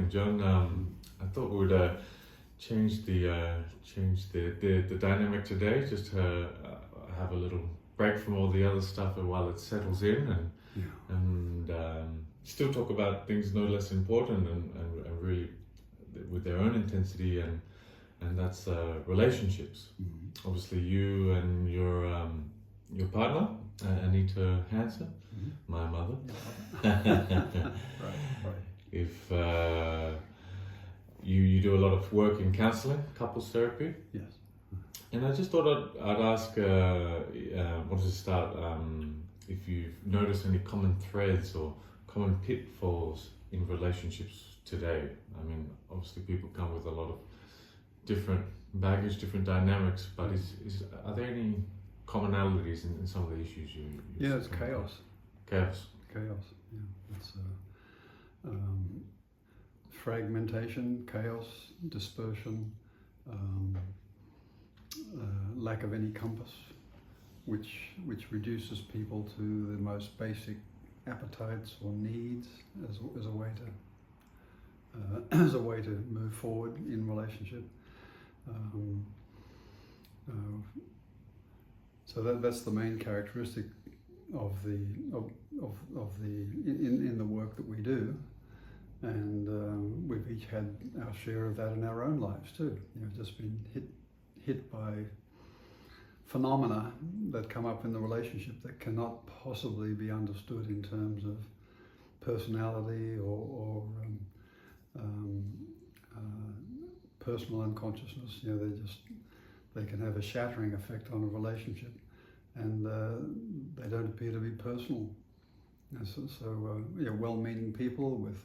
morning, John. I thought we would change the dynamic today, just to have a little break from all the other stuff and while it settles in, and still talk about things no less important and really with their own intensity, and that's relationships. Mm-hmm. Obviously, you and your partner, Anita Hansen, my mother. Right. If you do a lot of work in counselling, couples therapy. Yes. And I just thought I'd ask, wanted to start, if you've noticed any common threads or common pitfalls in relationships today. I mean, obviously people come with a lot of different baggage, different dynamics, but are there any commonalities in some of the issues you Yeah, it's chaos. Chaos. Yeah, it's fragmentation, chaos, dispersion, lack of any compass, which reduces people to the most basic appetites or needs as a way to move forward in relationship. So that's the main characteristic of the in the work that we do, and we've each had our share of that in our own lives too. Just been hit by phenomena that come up in the relationship that cannot possibly be understood in terms of personality or personal unconsciousness. They can have a shattering effect on a relationship, and they don't appear to be personal. Well-meaning people with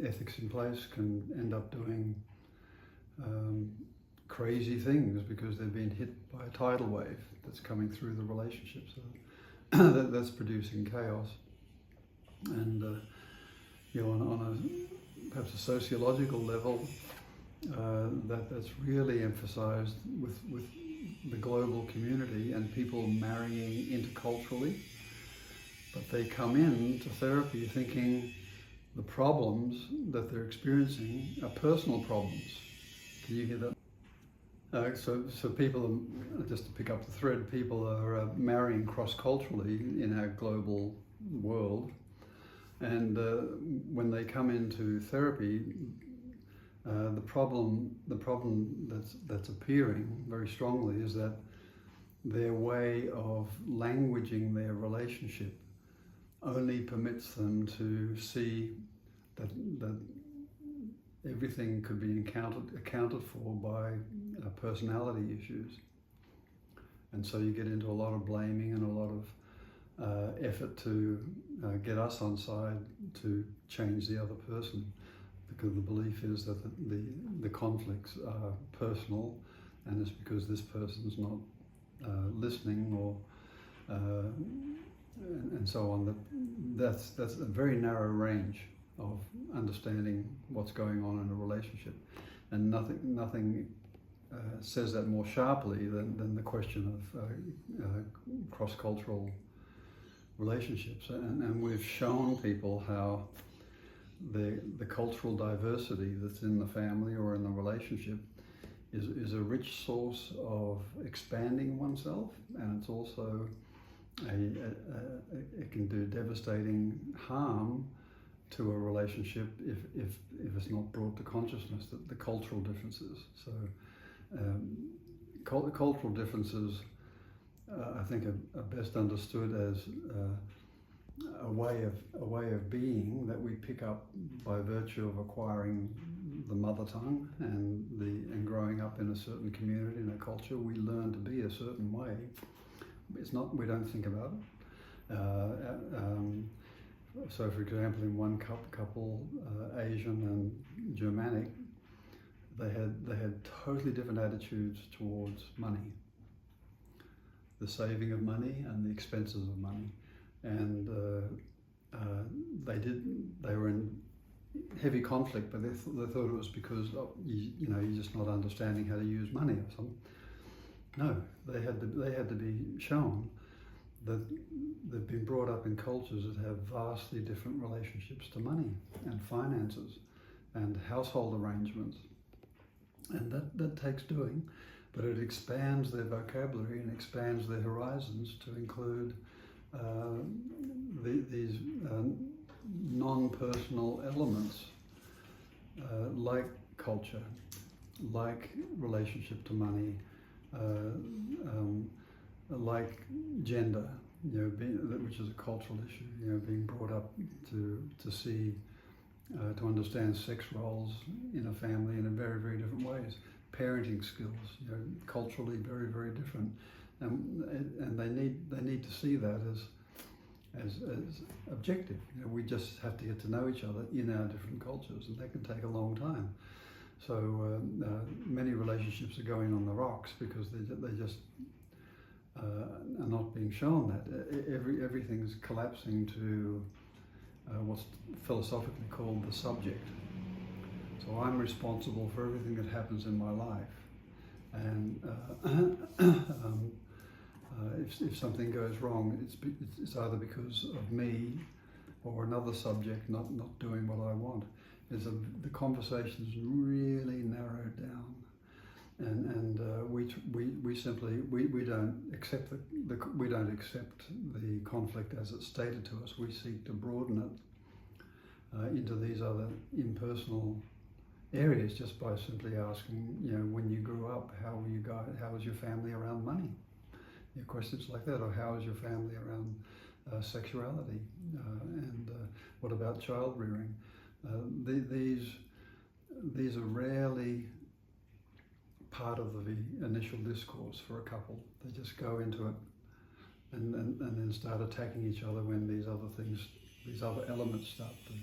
ethics in place can end up doing crazy things because they've been hit by a tidal wave that's coming through the relationship. So that's producing chaos. And on a perhaps a sociological level, that's really emphasized with the global community and people marrying interculturally. But they come into therapy thinking the problems that they're experiencing are personal problems. Can you hear that? So people, just to pick up the thread, people are marrying cross-culturally in our global world, and when they come into therapy, the problem that's appearing very strongly is that their way of languaging their relationship only permits them to see that everything could be accounted for by personality issues, and so you get into a lot of blaming and a lot of effort to get us on side to change the other person, because the belief is that the conflicts are personal, and it's because this person's not listening or and so on. That's a very narrow range of understanding what's going on in a relationship, and nothing says that more sharply than the question of cross-cultural relationships. And we've shown people how the cultural diversity that's in the family or in the relationship is a rich source of expanding oneself, and it's also it can do devastating harm to a relationship if it's not brought to consciousness, that the cultural differences. So cultural differences, I think, are best understood as a way of being that we pick up by virtue of acquiring the mother tongue and growing up in a certain community and a culture. We learn to be a certain way. It's not, we don't think about it. So, for example, in one couple, Asian and Germanic, they had totally different attitudes towards money, the saving of money and the expenses of money, and they were in heavy conflict, but they thought it was because you're just not understanding how to use money or something. No, they had to be shown that they've been brought up in cultures that have vastly different relationships to money, and and finances and household arrangements. And that takes doing, but it expands their vocabulary and expands their horizons to include these non-personal elements like culture, like relationship to money, like gender, which is a cultural issue, being brought up to see, to understand sex roles in a family in a very, very different ways. Parenting skills, culturally very, very different, and they need to see that as objective. We just have to get to know each other in our different cultures, and that can take a long time. So many relationships are going on the rocks because they just are not being shown that. Everything's collapsing to what's philosophically called the subject. So I'm responsible for everything that happens in my life, and if something goes wrong, it's either because of me or another subject not doing what I want. The conversation's really narrowed down, and we simply don't accept the conflict as it's stated to us. We seek to broaden it into these other impersonal areas just by simply asking, when you grew up, how was your family around money? Questions like that, or how is your family around sexuality, and what about child rearing? These are rarely part of the initial discourse for a couple. They just go into it and then start attacking each other when these other elements start to